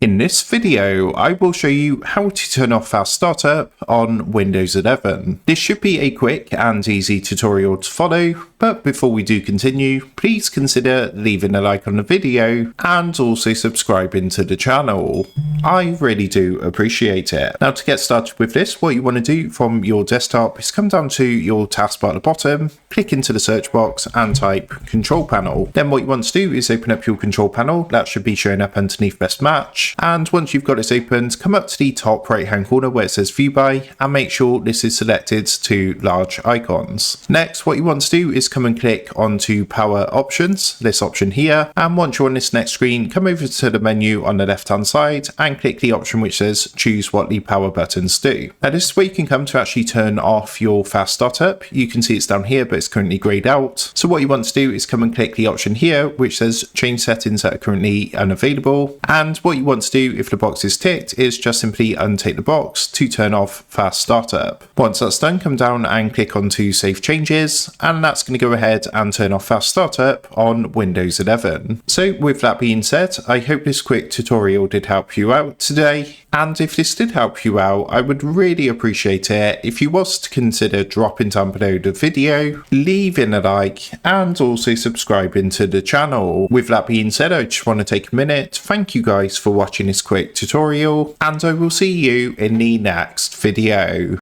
In this video, I will show you how to turn off fast startup on Windows 11. This should be a quick and easy tutorial to follow, but before we do continue, please consider leaving a like on the video and also subscribing to the channel. I really do appreciate it. Now, to get started with this, what you want to do from your desktop is come down to your taskbar at the bottom, click into the search box and type control panel. Then what you want to do is open up your control panel. That should be showing up underneath best match. And once you've got this opened, come up to the top right hand corner where it says view by and make sure this is selected to large icons. Next, what you want to do is come and click onto power options, this option here. And once you're on this next screen, come over to the menu on the left hand side and click the option which says choose what the power buttons do. Now this is where you can come to actually turn off your fast startup. You can see it's down here, but it's currently grayed out. So what you want to do is come and click the option here which says change settings that are currently unavailable. And what you want to do if the box is ticked is just simply untick the box to turn off fast startup. Once that's done, come down and click onto save changes, and that's going to go ahead and turn off fast startup on Windows 11. So with that being said, I hope this quick tutorial did help you out today. And if this did help you out, I would really appreciate it if you was to consider dropping down below the video, leaving a like and also subscribing to the channel. With that being said, I just want to take a minute, thank you guys for watching this quick tutorial, and I will see you in the next video.